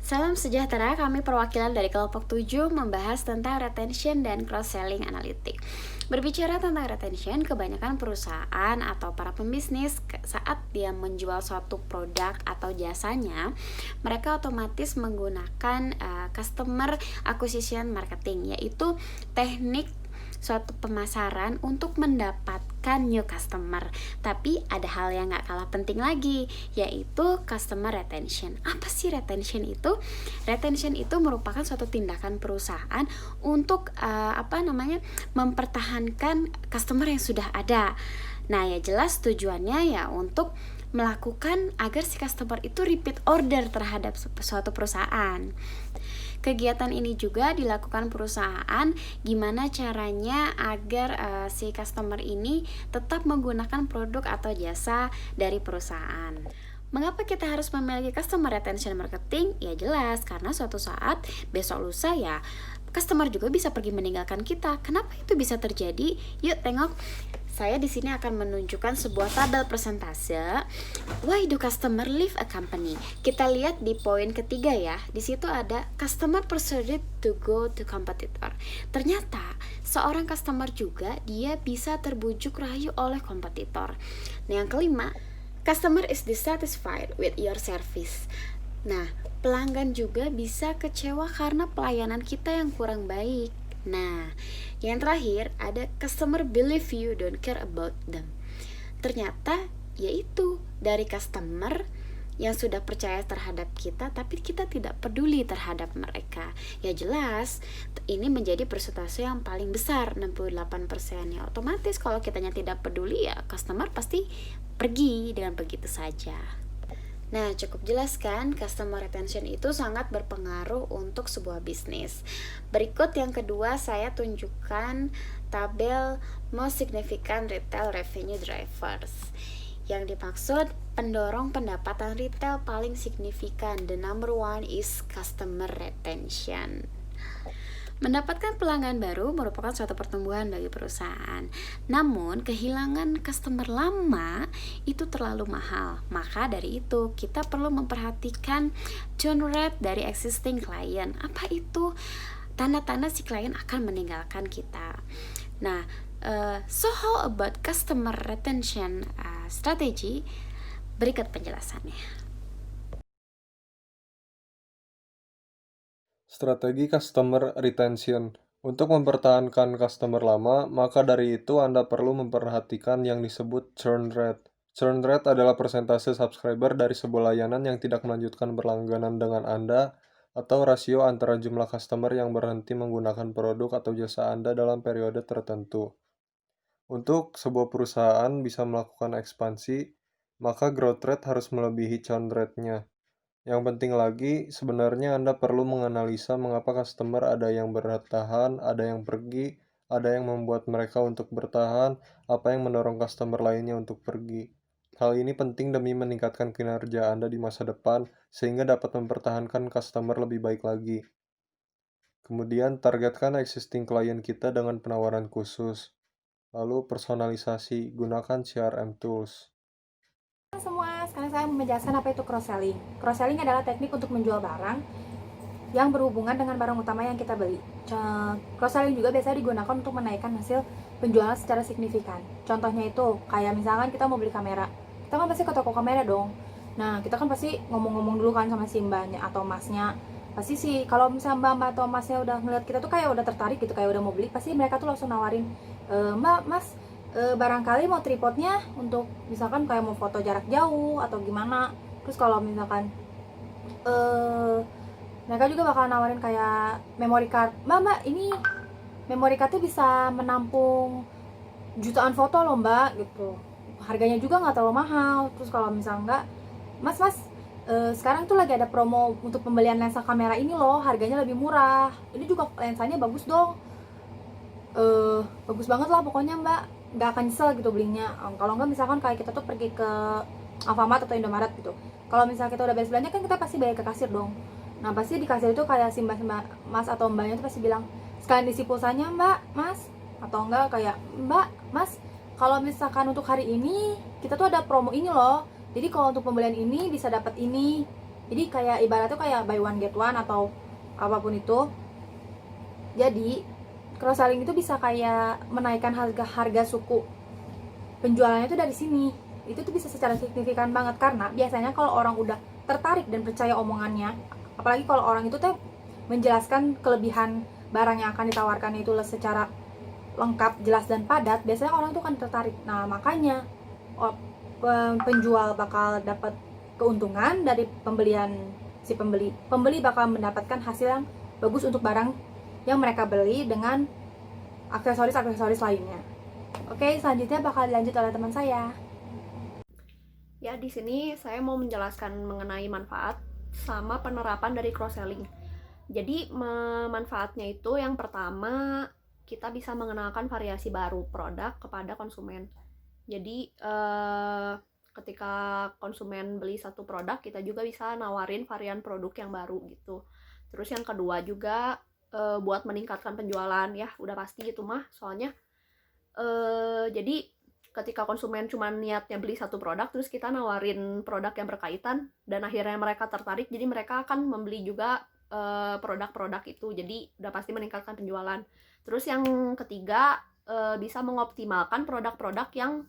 Salam sejahtera, kami perwakilan dari kelompok 7 membahas tentang retention dan cross-selling analitik. Berbicara tentang retention, kebanyakan perusahaan atau para pembisnis saat dia menjual suatu produk atau jasanya, mereka otomatis menggunakan customer acquisition marketing, yaitu teknik suatu pemasaran untuk mendapatkan new customer. Tapi ada hal yang gak kalah penting lagi, yaitu customer retention. Apa sih retention itu? Retention itu merupakan suatu tindakan perusahaan untuk mempertahankan customer yang sudah ada. Nah, ya jelas tujuannya ya untuk melakukan agar si customer itu repeat order terhadap suatu perusahaan. Kegiatan ini juga dilakukan perusahaan gimana caranya agar si customer ini tetap menggunakan produk atau jasa dari perusahaan. Mengapa kita harus memiliki customer retention marketing? Ya jelas, karena suatu saat besok lusa ya customer juga bisa pergi meninggalkan kita. Kenapa itu bisa terjadi? Yuk tengok. Saya di sini akan menunjukkan sebuah tabel persentase why do customer leave a company. Kita lihat di poin ketiga ya. Di situ ada customer persuaded to go to competitor. Ternyata seorang customer juga dia bisa terbujuk rayu oleh kompetitor. Nah, yang kelima, customer is dissatisfied with your service. Nah, pelanggan juga bisa kecewa karena pelayanan kita yang kurang baik. Nah, yang terakhir ada customer believe you don't care about them. Ternyata yaitu dari customer yang sudah percaya terhadap kita tapi kita tidak peduli terhadap mereka. Ya jelas, ini menjadi persentase yang paling besar, 68%. Ya otomatis kalau kitanya tidak peduli ya customer pasti pergi dengan begitu saja. Nah, cukup jelas kan, customer retention itu sangat berpengaruh untuk sebuah bisnis. Berikut yang kedua, saya tunjukkan tabel most significant retail revenue drivers. Yang dimaksud pendorong pendapatan retail paling signifikan. The number one is customer retention. Mendapatkan pelanggan baru merupakan suatu pertumbuhan bagi perusahaan. Namun, kehilangan customer lama itu terlalu mahal. Maka dari itu, kita perlu memperhatikan churn rate dari existing client. Apa itu? Tanda-tanda si klien akan meninggalkan kita. Nah, so how about customer retention strategy? Berikut penjelasannya. Strategi customer retention. Untuk mempertahankan customer lama, maka dari itu Anda perlu memperhatikan yang disebut churn rate. Churn rate adalah persentase subscriber dari sebuah layanan yang tidak melanjutkan berlangganan dengan Anda, atau rasio antara jumlah customer yang berhenti menggunakan produk atau jasa Anda dalam periode tertentu. Untuk sebuah perusahaan bisa melakukan ekspansi, maka growth rate harus melebihi churn rate-nya. Yang penting lagi, sebenarnya Anda perlu menganalisa mengapa customer ada yang bertahan, ada yang pergi, ada yang membuat mereka untuk bertahan, apa yang mendorong customer lainnya untuk pergi. Hal ini penting demi meningkatkan kinerja Anda di masa depan, sehingga dapat mempertahankan customer lebih baik lagi. Kemudian, targetkan existing klien kita dengan penawaran khusus. Lalu, personalisasi, gunakan CRM tools. Semua, sekarang saya menjelaskan apa itu cross-selling. Cross-selling adalah teknik untuk menjual barang yang berhubungan dengan barang utama yang kita beli. Cross-selling juga biasanya digunakan untuk menaikkan hasil penjualan secara signifikan. Contohnya itu, kayak misalkan kita mau beli kamera. Kita kan pasti ke toko kamera dong. Nah, kita kan pasti ngomong-ngomong dulu kan sama si mbaknya atau masnya. Pasti sih, kalau misalnya mbak atau masnya udah ngeliat kita tuh kayak udah tertarik gitu, kayak udah mau beli, pasti mereka tuh langsung nawarin, mbak, mas, barangkali mau tripodnya untuk misalkan kayak mau foto jarak jauh atau gimana. Terus kalau misalkan mereka juga bakal nawarin kayak memory card. Mbak, ini memory cardnya bisa menampung jutaan foto loh mbak gitu. Harganya juga nggak terlalu mahal. Terus kalau misalnya enggak, mas, sekarang tuh lagi ada promo untuk pembelian lensa kamera ini loh, harganya lebih murah. Ini juga lensanya bagus dong. Bagus banget lah pokoknya mbak, nggak akan nyesel gitu belinya. Kalau nggak misalkan kayak kita tuh pergi ke Alfamart atau Indomaret gitu, kalau misalnya kita udah beres belanja kan kita pasti bayar ke kasir dong. Nah pasti di kasir itu kayak si mbak mas atau mbaknya tuh pasti bilang, sekalian isi pulsanya mbak, mas, atau enggak kayak mbak, mas, kalau misalkan untuk hari ini kita tuh ada promo ini loh, jadi kalau untuk pembelian ini bisa dapat ini Jadi kayak ibaratnya kayak buy one get one atau apapun itu. Jadi cross selling itu bisa kayak menaikkan harga suku penjualannya itu dari sini. Itu tuh bisa secara signifikan banget, karena biasanya kalau orang udah tertarik dan percaya omongannya, apalagi kalau orang itu tuh menjelaskan kelebihan barang yang akan ditawarkan itu secara lengkap, jelas dan padat, biasanya orang tuh kan tertarik. Nah, makanya penjual bakal dapat keuntungan dari pembelian si pembeli. Pembeli bakal mendapatkan hasil yang bagus untuk barang yang mereka beli dengan aksesoris lainnya. Oke, selanjutnya bakal dilanjut oleh teman saya. Ya, di sini saya mau menjelaskan mengenai manfaat sama penerapan dari cross selling. Jadi, manfaatnya itu yang pertama, kita bisa mengenalkan variasi baru produk kepada konsumen. Jadi, ketika konsumen beli satu produk, kita juga bisa nawarin varian produk yang baru gitu. Terus yang kedua juga buat meningkatkan penjualan, ya udah pasti gitu mah, soalnya jadi ketika konsumen cuma niatnya beli satu produk, terus kita nawarin produk yang berkaitan, dan akhirnya mereka tertarik, jadi mereka akan membeli juga produk-produk itu, jadi udah pasti meningkatkan penjualan. Terus yang ketiga, bisa mengoptimalkan produk-produk yang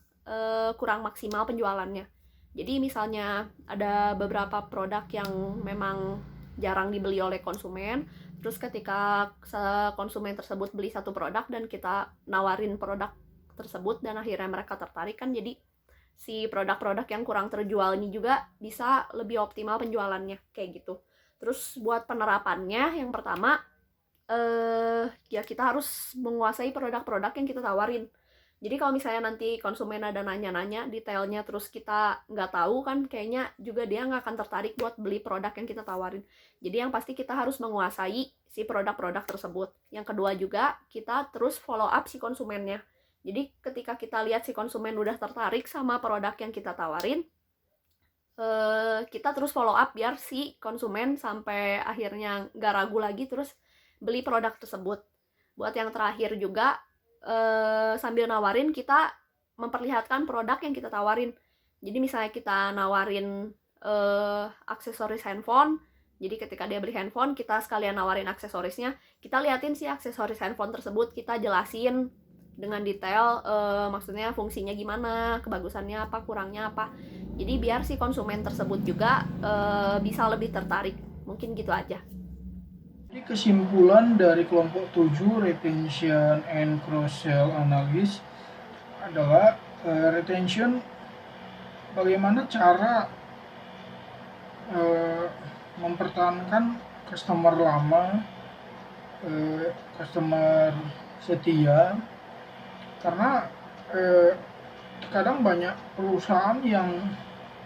kurang maksimal penjualannya. Jadi misalnya ada beberapa produk yang memang jarang dibeli oleh konsumen, terus ketika konsumen tersebut beli satu produk dan kita nawarin produk tersebut dan akhirnya mereka tertarik, kan jadi si produk-produk yang kurang terjual ini juga bisa lebih optimal penjualannya kayak gitu. Terus buat penerapannya, yang pertama ya kita harus menguasai produk-produk yang kita tawarin. Jadi kalau misalnya nanti konsumen ada nanya-nanya detailnya terus kita nggak tahu, kan kayaknya juga dia nggak akan tertarik buat beli produk yang kita tawarin. Jadi yang pasti kita harus menguasai si produk-produk tersebut. Yang kedua juga, kita terus follow up si konsumennya. Jadi ketika kita lihat si konsumen udah tertarik sama produk yang kita tawarin, kita terus follow up biar si konsumen sampai akhirnya nggak ragu lagi terus beli produk tersebut. Buat yang terakhir juga, sambil nawarin kita memperlihatkan produk yang kita tawarin. Jadi misalnya kita nawarin aksesoris handphone, jadi ketika dia beli handphone kita sekalian nawarin aksesorisnya, kita liatin si aksesoris handphone tersebut, kita jelasin dengan detail maksudnya fungsinya gimana, kebagusannya apa, kurangnya apa. Jadi biar si konsumen tersebut juga bisa lebih tertarik. Mungkin gitu aja. Jadi kesimpulan dari kelompok 7 retention and cross-sell analysis adalah retention, bagaimana cara mempertahankan customer lama, customer setia, karena kadang banyak perusahaan yang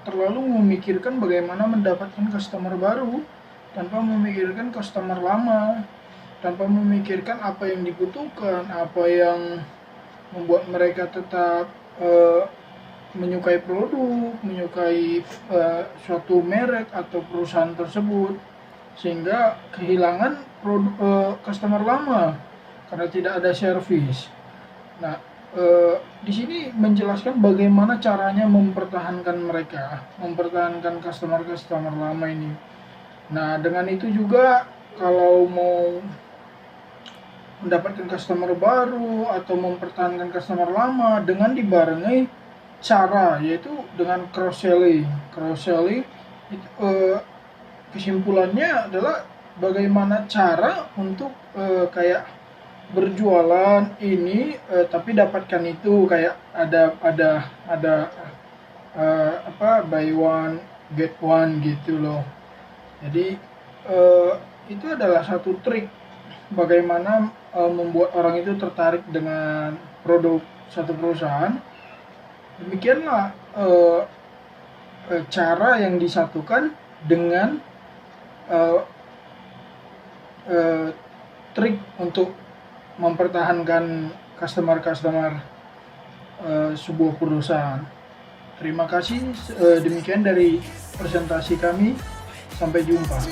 terlalu memikirkan bagaimana mendapatkan customer baru tanpa memikirkan customer lama, tanpa memikirkan apa yang dibutuhkan, apa yang membuat mereka tetap menyukai produk, menyukai suatu merek atau perusahaan tersebut, sehingga kehilangan customer lama karena tidak ada service. Nah, di sini menjelaskan bagaimana caranya mempertahankan mereka, mempertahankan customer lama ini. Nah, dengan itu juga kalau mau mendapatkan customer baru atau mempertahankan customer lama dengan dibarengi cara, yaitu dengan cross selling. Cross selling kesimpulannya adalah bagaimana cara untuk kayak berjualan ini tapi dapatkan itu, kayak ada buy one get one gitu loh. Jadi itu adalah satu trik bagaimana membuat orang itu tertarik dengan produk satu perusahaan. Demikianlah cara yang disatukan dengan trik untuk mempertahankan customer sebuah perusahaan. Terima kasih, demikian dari presentasi kami. Sampai jumpa.